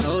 100